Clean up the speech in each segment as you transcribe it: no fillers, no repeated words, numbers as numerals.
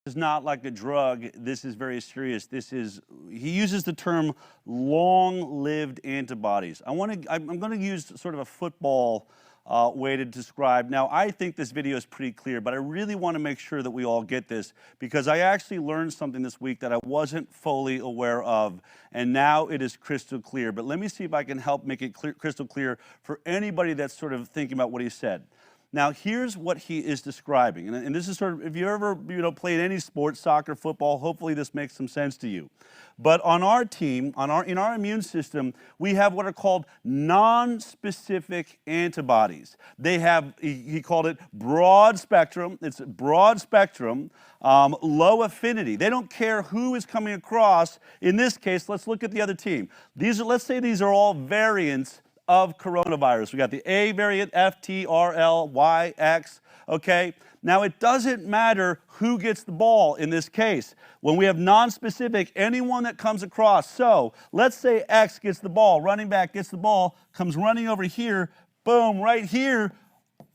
Is not like a drug. This is very serious. He uses the term long-lived antibodies. I'm going to use sort of a football way to describe. Now, I think this video is pretty clear, but I really want to make sure that we all get this because I actually learned something this week that I wasn't fully aware of, and now it is crystal clear. But let me see if I can help make it crystal clear for anybody that's sort of thinking about what he said. Now, here's what he is describing, and this is sort of, if you ever played any sport, soccer, football, hopefully this makes some sense to you. But on our team, in our immune system, we have what are called non-specific antibodies. They have, he called it broad spectrum. It's broad spectrum, low affinity. They don't care who is coming across. In this case, let's look at the other team. Let's say these are all variants of coronavirus. We got the A variant, F, T, R, L, Y, X, okay? Now, it doesn't matter who gets the ball in this case. When we have non-specific, anyone that comes across, so let's say X gets the ball, running back gets the ball, comes running over here, boom, right here,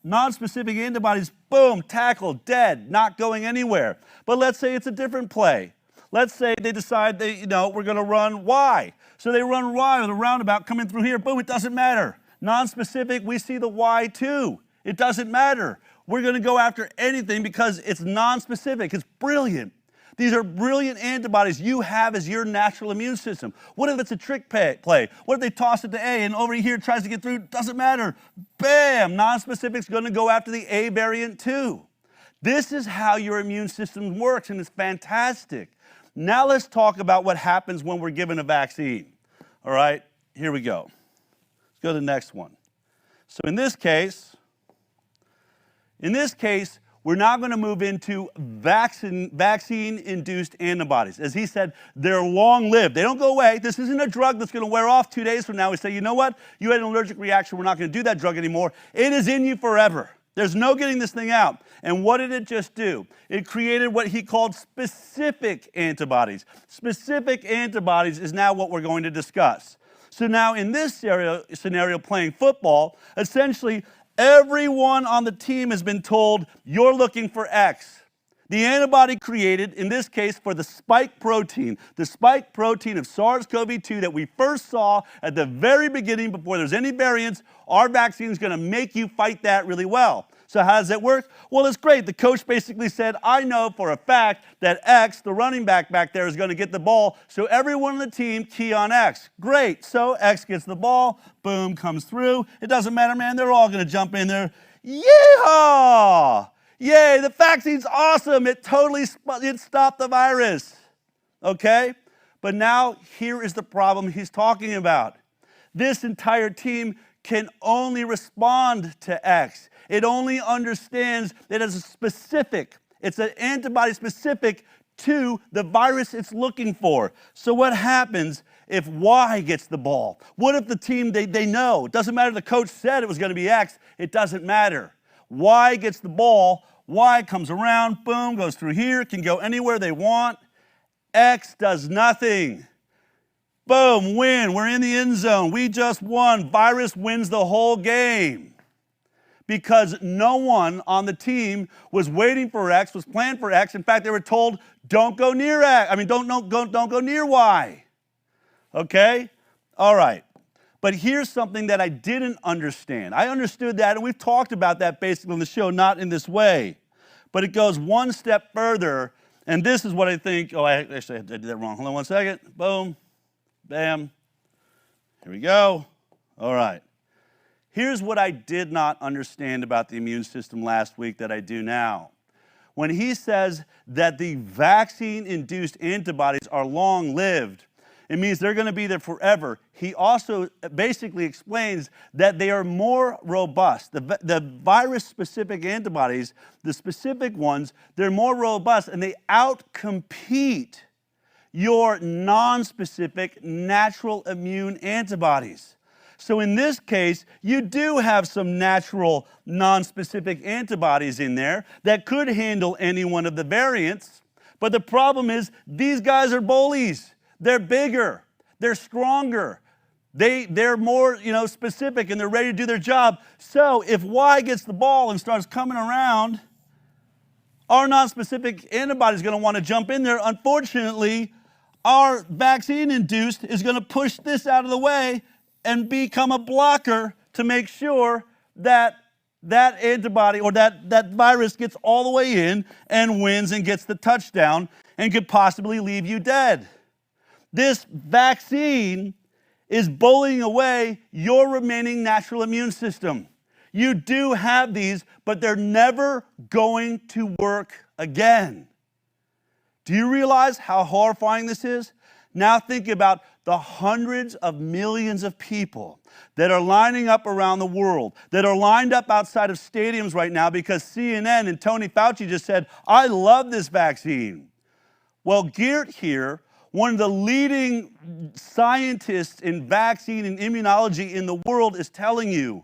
non-specific antibodies, boom, tackled, dead, not going anywhere. But let's say it's a different play. Let's say they decide we're going to run Y. So they run Y with a roundabout coming through here. Boom, it doesn't matter. Non-specific, we see the Y too. It doesn't matter. We're going to go after anything because it's non-specific. It's brilliant. These are brilliant antibodies you have as your natural immune system. What if it's a trick play? What if they toss it to A and over here tries to get through? Doesn't matter. Bam, non-specific's going to go after the A variant too. This is how your immune system works, and it's fantastic. Now let's talk about what happens when we're given a vaccine. All right, here we go. Let's go to the next one. So in this case, we're now going to move into vaccine-induced antibodies. As he said, they're long-lived. They don't go away. This isn't a drug that's going to wear off 2 days from now. We say, you know what? You had an allergic reaction. We're not going to do that drug anymore. It is in you forever. There's no getting this thing out. And what did it just do? It created what he called specific antibodies. Specific antibodies is now what we're going to discuss. So now in this scenario playing football, essentially everyone on the team has been told, you're looking for X. The antibody created, in this case, for the spike protein of SARS-CoV-2 that we first saw at the very beginning before there's any variants, our vaccine is going to make you fight that really well. So how does that work? Well, it's great. The coach basically said, I know for a fact that X, the running back there, is going to get the ball, so everyone on the team key on X. Great. So X gets the ball, boom, comes through. It doesn't matter, man. They're all going to jump in there. Yeehaw! Yay, the vaccine's awesome. It totally stopped the virus. Okay? But now here is the problem he's talking about. This entire team can only respond to X. It only understands that it's it's an antibody specific to the virus it's looking for. So what happens if Y gets the ball? What if the team, they know? It doesn't matter if the coach said it was going to be X. It doesn't matter. Y gets the ball, Y comes around, boom, goes through here, can go anywhere they want. X does nothing. Boom, win, we're in the end zone. We just won. Virus wins the whole game. Because no one on the team was waiting for X, was planned for X. In fact, they were told, don't go near X. I mean, don't go near Y. Okay? All right. But here's something that I didn't understand. I understood that, and we've talked about that basically on the show, not in this way. But it goes one step further, and this is what I think. Oh, I did that wrong. Hold on one second. Boom. Bam. Here we go. All right. Here's what I did not understand about the immune system last week that I do now. When he says that the vaccine-induced antibodies are long-lived, it means they're going to be there forever. He also basically explains that they are more robust. The virus-specific antibodies, the specific ones, they're more robust and they outcompete your non-specific natural immune antibodies. So in this case, you do have some natural non-specific antibodies in there that could handle any one of the variants. But the problem is these guys are bullies. They're bigger, they're stronger, they're more specific, and they're ready to do their job. So if Y gets the ball and starts coming around, Our nonspecific antibody is going to want to jump in there. Unfortunately, our vaccine-induced is going to push this out of the way and become a blocker to make sure that that antibody or that virus gets all the way in and wins and gets the touchdown and could possibly leave you dead. This vaccine is bullying away your remaining natural immune system. You do have these, but they're never going to work again. Do you realize how horrifying this is? Now think about the hundreds of millions of people that are lining up around the world, that are lined up outside of stadiums right now because CNN and Tony Fauci just said, I love this vaccine. Well, Geert here, one of the leading scientists in vaccine and immunology in the world, is telling you,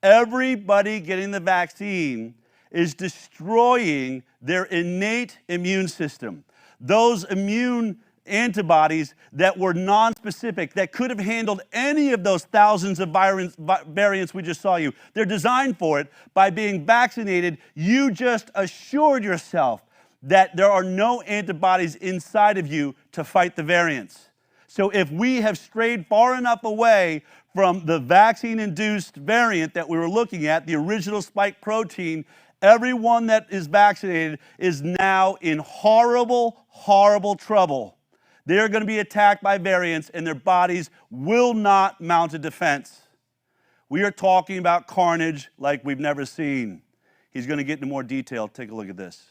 everybody getting the vaccine is destroying their innate immune system. Those immune antibodies that were nonspecific, that could have handled any of those thousands of variants we just saw you. They're designed for it. By being vaccinated, you just assured yourself that there are no antibodies inside of you to fight the variants. So if we have strayed far enough away from the vaccine-induced variant that we were looking at, the original spike protein, everyone that is vaccinated is now in horrible, horrible trouble. They're going to be attacked by variants and their bodies will not mount a defense. We are talking about carnage like we've never seen. He's going to get into more detail. Take a look at this.